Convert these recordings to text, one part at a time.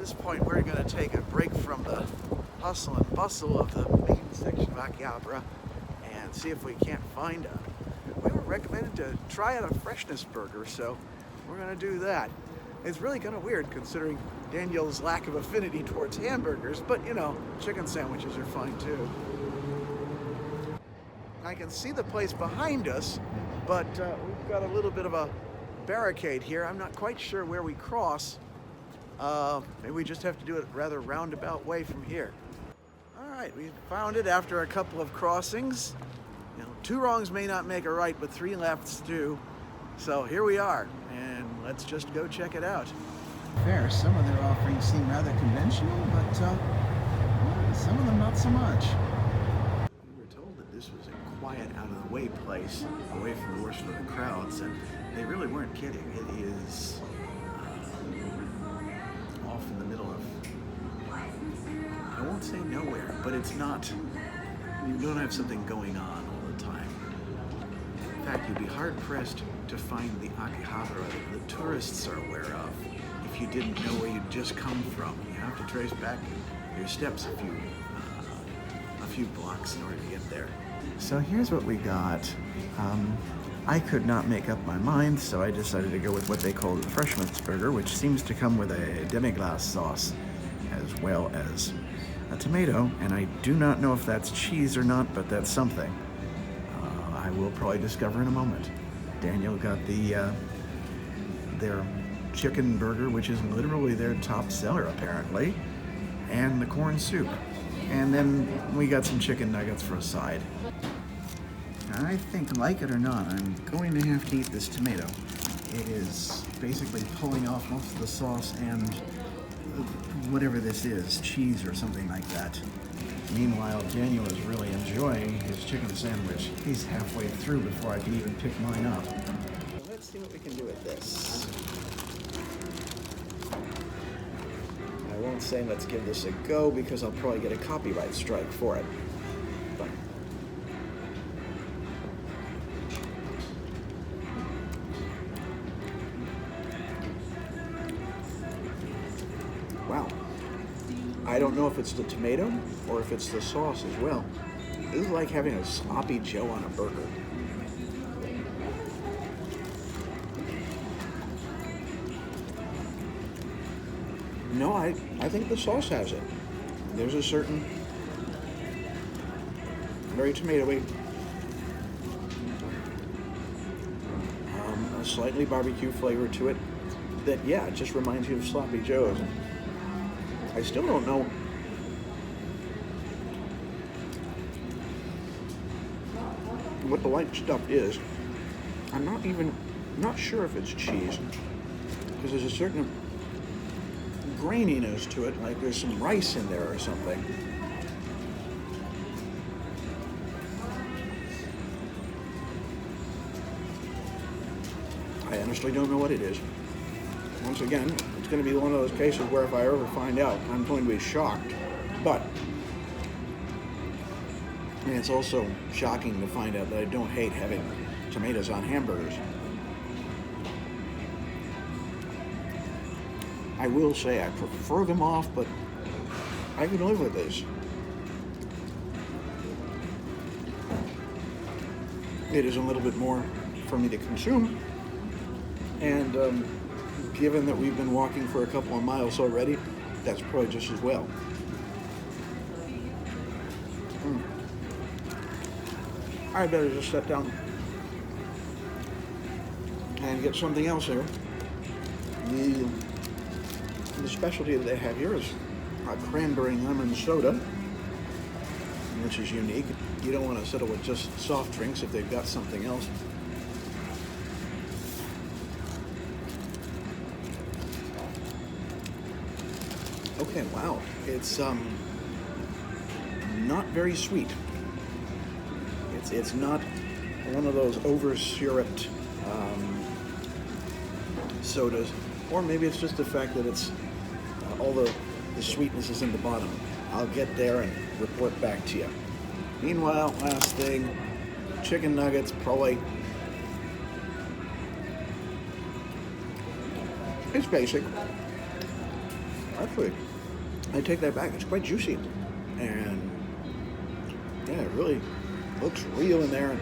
this point, we're going to take a break from the hustle and bustle of the main section of Akihabara and see if we can't find we were recommended to try out a freshness burger, so we're going to do that. It's really kind of weird considering Daniel's lack of affinity towards hamburgers, but you know, chicken sandwiches are fine too. I can see the place behind us, but we've got a little bit of a barricade here. I'm not quite sure where we cross. Maybe we just have to do it rather roundabout way from here. All right, we found it after a couple of crossings. You know, 2 wrongs may not make a right, but 3 lefts do. So here we are, and let's just go check it out. Fair, some of their offerings seem rather conventional, but some of them not so much. We were told that this was a quiet, out-of-the-way place, away from the worst of the crowds, and they really weren't kidding. It is off in the middle of, I won't say nowhere, but it's not, you don't have something going on all the time. In fact, you'd be hard-pressed to find the Akihabara that the tourists are aware of if you didn't know where you'd just come from. You have to trace back your steps a few blocks in order to get there. So here's what we got. I could not make up my mind, so I decided to go with what they call the FRESHNESS burger, which seems to come with a demi-glace sauce as well as a tomato, and I do not know if that's cheese or not, but that's something. I will probably discover in a moment. Daniel got their chicken burger, which is literally their top seller apparently, and the corn soup. And then we got some chicken nuggets for a side. I think, like it or not, I'm going to have to eat this tomato. It is basically pulling off most of the sauce and whatever this is, cheese or something like that. Meanwhile, Daniel is really enjoying his chicken sandwich. He's halfway through before I can even pick mine up. Let's see what we can do with this. I won't say let's give this a go because I'll probably get a copyright strike for it. But wow. I don't know if it's the tomato or if it's the sauce as well. This is like having a sloppy Joe on a burger. No, I think the sauce has it. There's a certain very tomatoey, a slightly barbecue flavor to it that, yeah, it just reminds you of sloppy Joes. I still don't know what the white stuff is. I'm not sure if it's cheese, because there's a certain graininess to it, like there's some rice in there or something. I honestly don't know what it is. Once again, it's going to be one of those cases where if I ever find out, I'm going to be shocked. But and it's also shocking to find out that I don't hate having tomatoes on hamburgers. I will say I prefer them off, but I can live with this. It is a little bit more for me to consume, and given that we've been walking for a couple of miles already, that's probably just as well. I better just sit down and get something else here. The specialty that they have here is a cranberry lemon soda, which is unique. You don't want to settle with just soft drinks if they've got something else. Okay, wow. It's not very sweet. It's not one of those over-syruped sodas, or maybe it's just the fact that it's all the sweetness is in the bottom. I'll get there and report back to you. Meanwhile, last thing, chicken nuggets, probably. It's basic. Actually, I take that back. It's quite juicy. And yeah, it really looks real in there.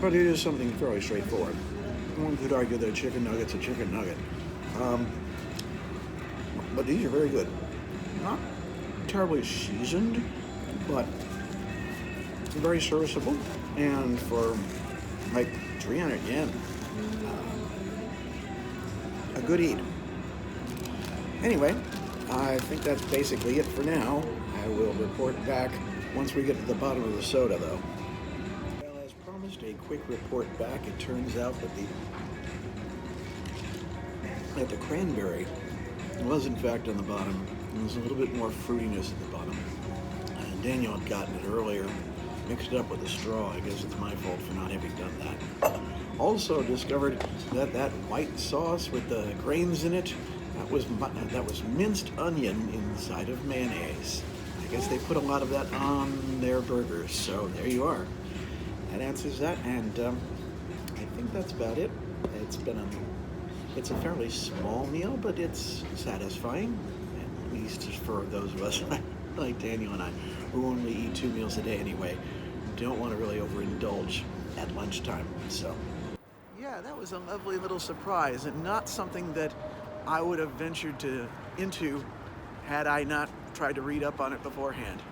But it is something fairly straightforward. One could argue that a chicken nugget's a chicken nugget. Um, but these are very good. Not terribly seasoned, but very serviceable. And for like 300 yen, a good eat. Anyway, I think that's basically it for now. I will report back once we get to the bottom of the soda, though. Well, as promised, a quick report back. It turns out that the cranberry was in fact on the bottom. There's a little bit more fruitiness at the bottom. And Daniel had gotten it earlier, mixed it up with a straw. I guess it's my fault for not having done that. Also discovered that that white sauce with the grains in it, that was minced onion inside of mayonnaise. I guess they put a lot of that on their burgers. So there you are. That answers that, and I think that's about it. It's a fairly small meal, but it's satisfying, at least for those of us like Daniel and I, who only eat 2 meals a day anyway. Don't want to really overindulge at lunchtime. So yeah, that was a lovely little surprise, and not something that I would have ventured into had I not tried to read up on it beforehand.